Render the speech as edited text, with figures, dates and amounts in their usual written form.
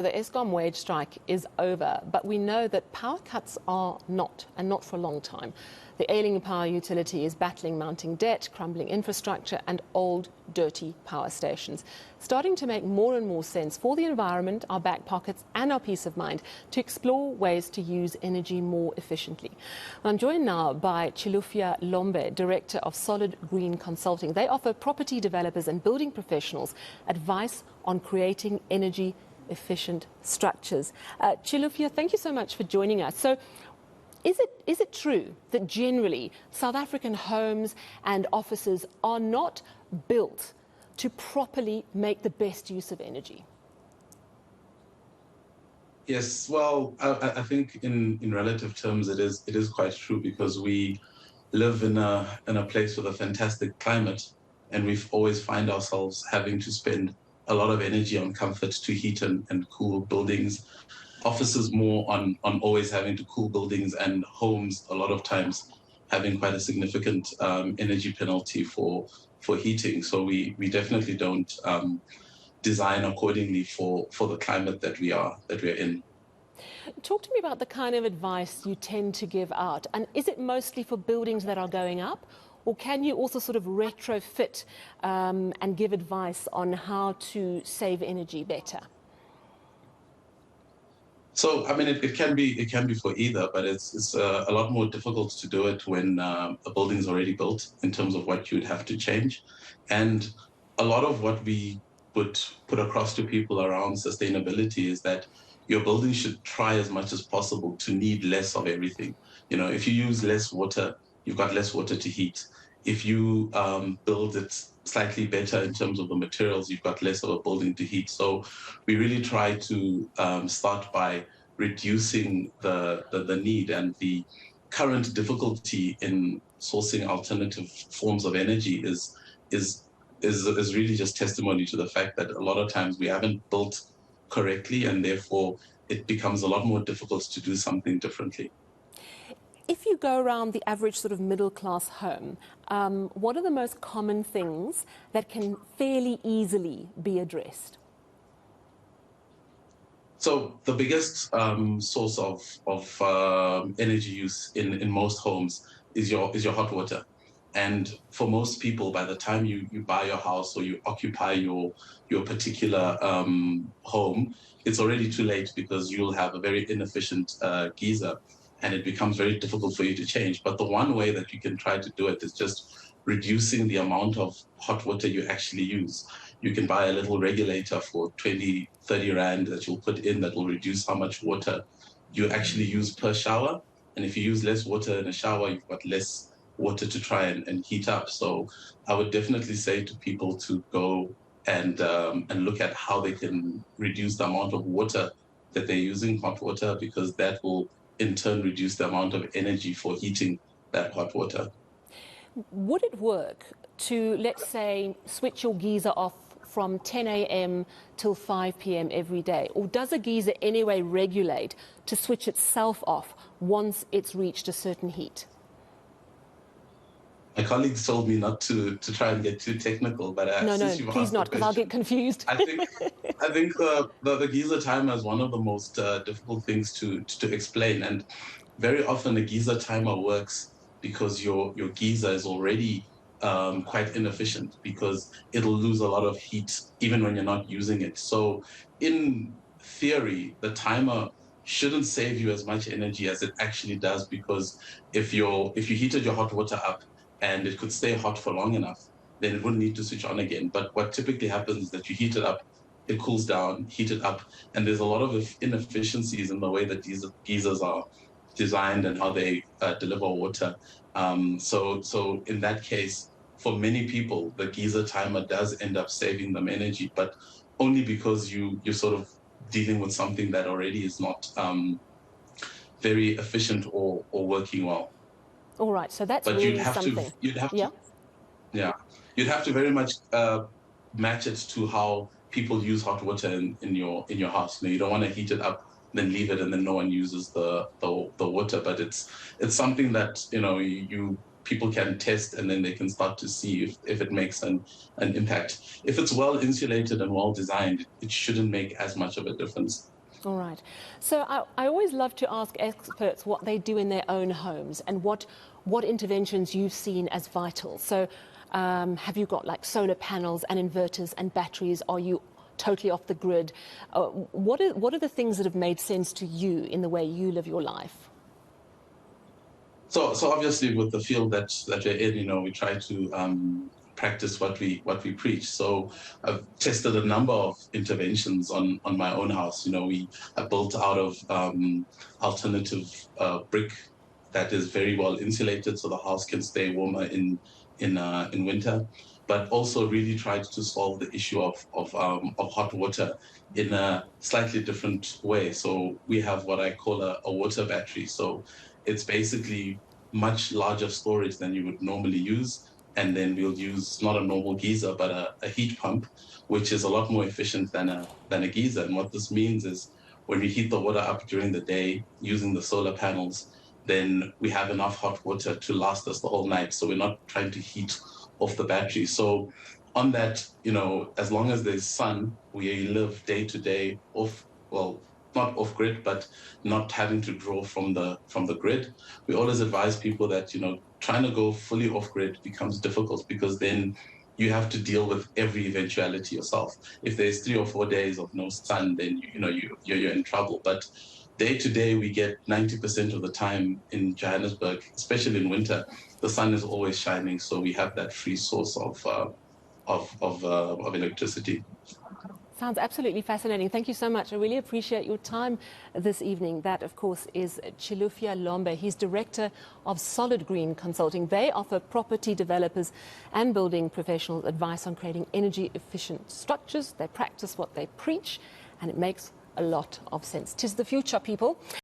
The Eskom wage strike is over, but we know that power cuts are not, and not for a long time. The ailing power utility is battling mounting debt, crumbling infrastructure and old, dirty power stations. Starting to make more and more sense for the environment, our back pockets and our peace of mind to explore ways to use energy more efficiently. I'm joined now by Chilufya Lombe, Director of Solid Green Consulting. They offer property developers and building professionals advice on creating energy efficient structures. Chilufya, thank you so much for joining us. So, is it true that generally South African homes and offices are not built to properly make the best use of energy? Yes, well, I think in relative terms it is quite true, because we live in a place with a fantastic climate, and we've always find ourselves having to spend a lot of energy on comfort to heat and cool buildings. Offices more on always having to cool buildings, and homes a lot of times having quite a significant energy penalty for heating. So we definitely don't design accordingly for the climate that we're in. Talk to me about the kind of advice you tend to give out, and is it mostly for buildings that are going up, or can you also sort of retrofit and give advice on how to save energy better? So, I mean, it can be for either, but it's a lot more difficult to do it when a building is already built, in terms of what you would have to change. And a lot of what we would put across to people around sustainability is that your building should try as much as possible to need less of everything. You know, if you use less water, you've got less water to heat. If you build it slightly better in terms of the materials, you've got less of a building to heat. So we really try to start by reducing the need, and the current difficulty in sourcing alternative forms of energy is really just testimony to the fact that a lot of times we haven't built correctly, and therefore it becomes a lot more difficult to do something differently. If you go around the average sort of middle-class home, what are the most common things that can fairly easily be addressed? So the biggest source of energy use in most homes is your hot water. And for most people, by the time you buy your house or you occupy your particular home, it's already too late, because you'll have a very inefficient geyser, and it becomes very difficult for you to change. But the one way that you can try to do it is just reducing the amount of hot water you actually use. You can buy a little regulator for 20, 30 Rand that you'll put in, that will reduce how much water you actually use per shower. And if you use less water in a shower, you've got less water to try and heat up. So I would definitely say to people to go and look at how they can reduce the amount of water that they're using, hot water, because that will in turn reduce the amount of energy for heating that hot water. Would it work to, let's say, switch your geyser off from 10 a.m. till 5 p.m. every day? Or does a geyser anyway regulate to switch itself off once it's reached a certain heat? My colleagues told me not to try and get too technical, but no, please not, because I'll get confused. I think the geyser timer is one of the most difficult things to explain, and very often a geyser timer works because your geyser is already quite inefficient, because it'll lose a lot of heat even when you're not using it. So in theory, the timer shouldn't save you as much energy as it actually does, because if you heated your hot water up and it could stay hot for long enough, then it wouldn't need to switch on again. But what typically happens is that you heat it up, it cools down, heat it up, and there's a lot of inefficiencies in the way that these geysers are designed and how they deliver water. So in that case, for many people, the geyser timer does end up saving them energy, but only because you're sort of dealing with something that already is not very efficient or working well. All right, so that's really something. You'd have to very much match it to how people use hot water in your house. You don't want to heat it up, then leave it, and then no one uses the water. But it's something that people can test, and then they can start to see if it makes an impact. If it's well insulated and well designed, it shouldn't make as much of a difference. All right. So I always love to ask experts what they do in their own homes and what interventions you've seen as vital. So have you got like solar panels and inverters and batteries? Are you totally off the grid? What are the things that have made sense to you in the way you live your life? So obviously, with the field that you're in, we try to practice what we preach. So I've tested a number of interventions on my own house. We are built out of alternative brick that is very well insulated, so the house can stay warmer in winter. But also really tried to solve the issue of hot water in a slightly different way. So we have what I call a water battery. So it's basically much larger storage than you would normally use. And then we'll use not a normal geyser, but a heat pump, which is a lot more efficient than a geyser. And what this means is when we heat the water up during the day using the solar panels, then we have enough hot water to last us the whole night. So we're not trying to heat off the battery. So on that, as long as there's sun, we live day to day off, well, not off grid, but not having to draw from the grid. We always advise people that, trying to go fully off grid becomes difficult because then you have to deal with every eventuality yourself. If there's 3 or 4 days of no sun, then you're in trouble. But day to day, we get 90% of the time in Johannesburg, especially in winter, the sun is always shining. So we have that free source of electricity. Sounds absolutely fascinating. Thank you so much. I really appreciate your time this evening. That, of course, is Chilufya Lombe. He's Director of Solid Green Consulting. They offer property developers and building professionals advice on creating energy-efficient structures. They practice what they preach, and it makes a lot of sense. 'Tis the future, people.